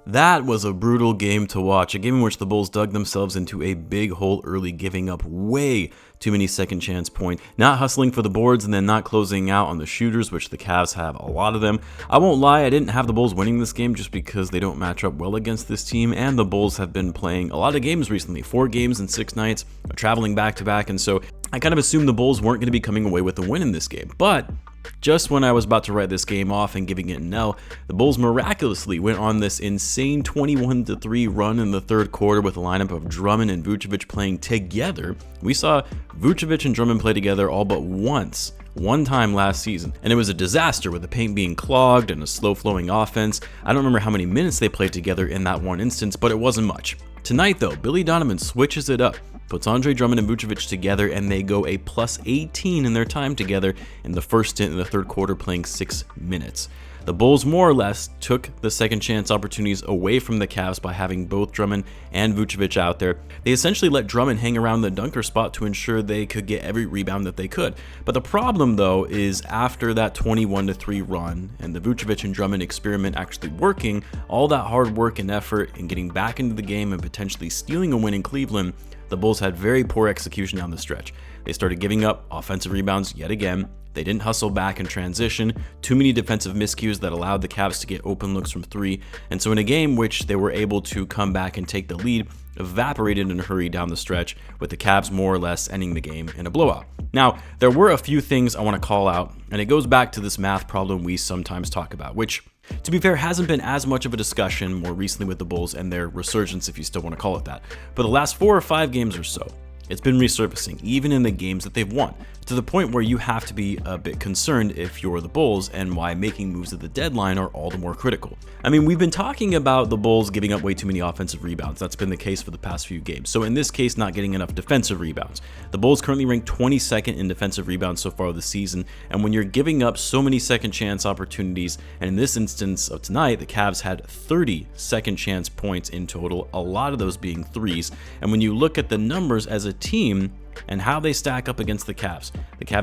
That was a brutal game to watch, a game in which the Bulls dug themselves into a big hole early, giving up way too many second chance points, not hustling for the boards and then not closing out on the shooters, which the Cavs have a lot of them. I won't lie, I didn't have the Bulls winning this game just because they don't match up well against this team, and the Bulls have been playing a lot of games recently, 4 games in 6 nights, traveling back to back, and so I kind of assumed the Bulls weren't going to be coming away with a win in this game. But just when I was about to write this game off and giving it an L, the Bulls miraculously went on this insane 21-3 run in the third quarter with a lineup of Drummond and Vucevic playing together. We saw Vucevic and Drummond play together all but one time last season, and it was a disaster with the paint being clogged and a slow-flowing offense. I don't remember how many minutes they played together in that one instance, but it wasn't much. Tonight though, Billy Donovan switches it up, puts Andre Drummond and Vucevic together, and they go a plus 18 in their time together in the first stint in the third quarter, playing 6 minutes. The Bulls more or less took the second chance opportunities away from the Cavs by having both Drummond and Vucevic out there. They essentially let Drummond hang around the dunker spot to ensure they could get every rebound that they could. But the problem though is after that 21-3 run and the Vucevic and Drummond experiment actually working, all that hard work and effort in getting back into the game and potentially stealing a win in Cleveland, the Bulls had very poor execution down the stretch. They started giving up offensive rebounds yet again. They didn't hustle back in transition, too many defensive miscues that allowed the Cavs to get open looks from 3, and so in a game which they were able to come back and take the lead, evaporated in a hurry down the stretch, with the Cavs more or less ending the game in a blowout. Now, there were a few things I want to call out, and it goes back to this math problem we sometimes talk about, which, to be fair, hasn't been as much of a discussion more recently with the Bulls and their resurgence, if you still want to call it that. For the last 4 or 5 games or so, it's been resurfacing, even in the games that they've won, to the point where you have to be a bit concerned if you're the Bulls, and why making moves at the deadline are all the more critical. I mean, we've been talking about the Bulls giving up way too many offensive rebounds. That's been the case for the past few games. So in this case, not getting enough defensive rebounds. The Bulls currently rank 22nd in defensive rebounds so far this season, and when you're giving up so many second chance opportunities, and in this instance of tonight, the Cavs had 30 second chance points in total, a lot of those being threes, and when you look at the numbers as a team and how they stack up against the Cavs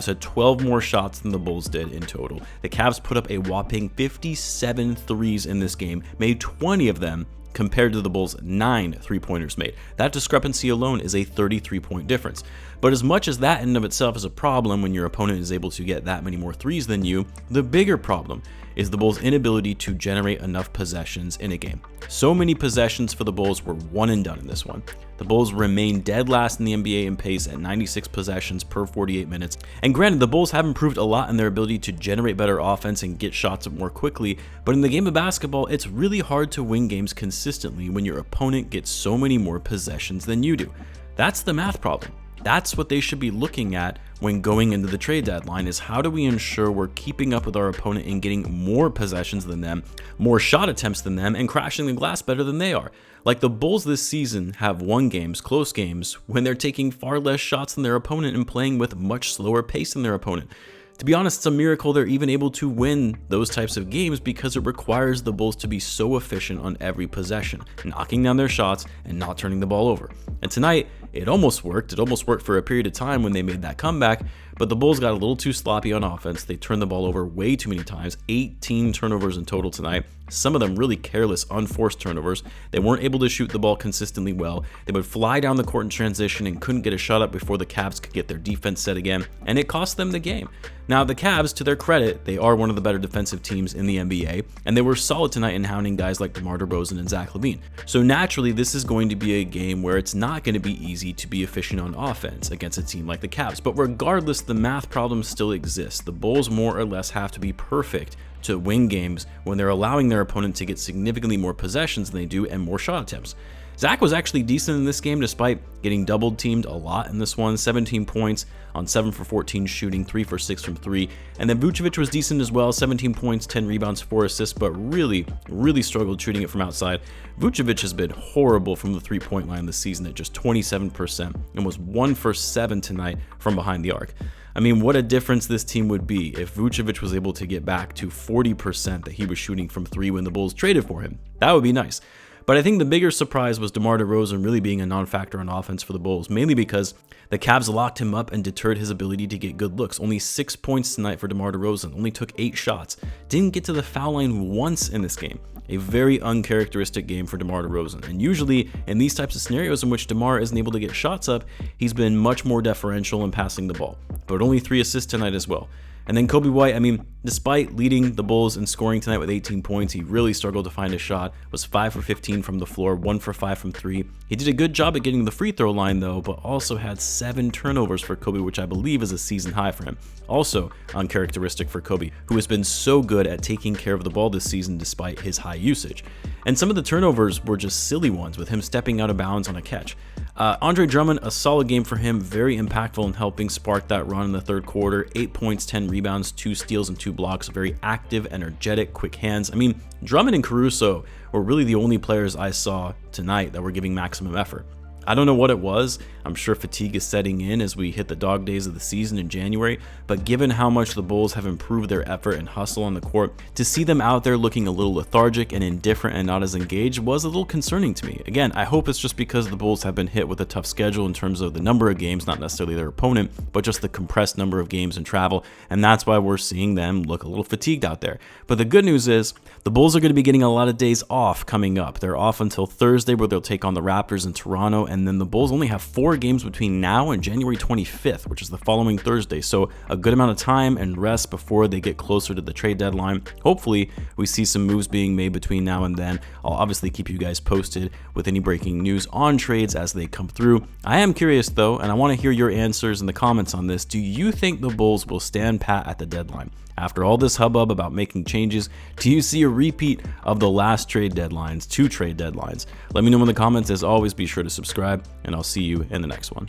had 12 more shots than the Bulls did in total. The Cavs put up a whopping 57 threes in this game, made 20 of them compared to the Bulls' 9 three-pointers made. That discrepancy alone is a 33-point difference. But as much as that in and of itself is a problem when your opponent is able to get that many more threes than you, the bigger problem is the Bulls' inability to generate enough possessions in a game. So many possessions for the Bulls were one and done in this one. The Bulls remain dead last in the NBA in pace at 96 possessions per 48 minutes. And granted, the Bulls have improved a lot in their ability to generate better offense and get shots up more quickly, but in the game of basketball, it's really hard to win games consistently when your opponent gets so many more possessions than you do. That's the math problem. That's what they should be looking at when going into the trade deadline, is how do we ensure we're keeping up with our opponent and getting more possessions than them, more shot attempts than them, and crashing the glass better than they are. Like the Bulls this season have won games, close games, when they're taking far less shots than their opponent and playing with much slower pace than their opponent. To be honest, it's a miracle they're even able to win those types of games because it requires the Bulls to be so efficient on every possession, knocking down their shots and not turning the ball over. And tonight, it almost worked. It almost worked for a period of time when they made that comeback, but the Bulls got a little too sloppy on offense. They turned the ball over way too many times, 18 turnovers in total tonight. Some of them really careless, unforced turnovers. They weren't able to shoot the ball consistently well. They would fly down the court in transition and couldn't get a shot up before the Cavs could get their defense set again, and it cost them the game. Now, the Cavs, to their credit, they are one of the better defensive teams in the NBA, and they were solid tonight in hounding guys like DeMar DeRozan and Zach Lavine. So naturally, this is going to be a game where it's not going to be easy to be efficient on offense against a team like the Cavs. But regardless, the math problem still exists. The Bulls more or less have to be perfect to win games when they're allowing their opponent to get significantly more possessions than they do and more shot attempts. Zach was actually decent in this game despite getting double teamed a lot in this one, 17 points on 7 for 14 shooting, 3 for 6 from 3. And then Vucevic was decent as well, 17 points, 10 rebounds, 4 assists, but really struggled shooting it from outside. Vucevic has been horrible from the three-point line this season at just 27% and was 1 for 7 tonight from behind the arc. I mean, what a difference this team would be if Vucevic was able to get back to 40% that he was shooting from 3 when the Bulls traded for him. That would be nice. But I think the bigger surprise was DeMar DeRozan really being a non-factor on offense for the Bulls, mainly because the Cavs locked him up and deterred his ability to get good looks. Only 6 points tonight for DeMar DeRozan, only took 8 shots, didn't get to the foul line once in this game. A very uncharacteristic game for DeMar DeRozan. And usually in these types of scenarios in which DeMar isn't able to get shots up, he's been much more deferential in passing the ball. But only 3 assists tonight as well. And then Coby White, I mean, despite leading the Bulls in scoring tonight with 18 points, he really struggled to find a shot, was 5 for 15 from the floor, 1 for 5 from 3. He did a good job at getting the free throw line though, but also had 7 turnovers for Coby, which I believe is a season high for him. Also uncharacteristic for Coby, who has been so good at taking care of the ball this season despite his high usage. And some of the turnovers were just silly ones, with him stepping out of bounds on a catch. Andre Drummond, a solid game for him, very impactful in helping spark that run in the third quarter. 8 points, 10 rebounds, 2 steals, and 2 blocks. Very active, energetic, quick hands. I mean, Drummond and Caruso were really the only players I saw tonight that were giving maximum effort. I don't know what it was. I'm sure fatigue is setting in as we hit the dog days of the season in January, but given how much the Bulls have improved their effort and hustle on the court, to see them out there looking a little lethargic and indifferent and not as engaged was a little concerning to me. Again, I hope it's just because the Bulls have been hit with a tough schedule in terms of the number of games, not necessarily their opponent, but just the compressed number of games and travel, and that's why we're seeing them look a little fatigued out there. But the good news is, the Bulls are going to be getting a lot of days off coming up. They're off until Thursday, where they'll take on the Raptors in Toronto, and then the Bulls only have 4 games between now and January 25th, which is the following Thursday. So a good amount of time and rest before they get closer to the trade deadline. Hopefully we see some moves being made between now and then. I'll obviously keep you guys posted with any breaking news on trades as they come through. I am curious though, and I want to hear your answers in the comments on this. Do you think the Bulls will stand pat at the deadline? After all this hubbub about making changes, do you see a repeat of the last trade deadlines, 2 trade deadlines? Let me know in the comments. As always, be sure to subscribe, and I'll see you in the next one.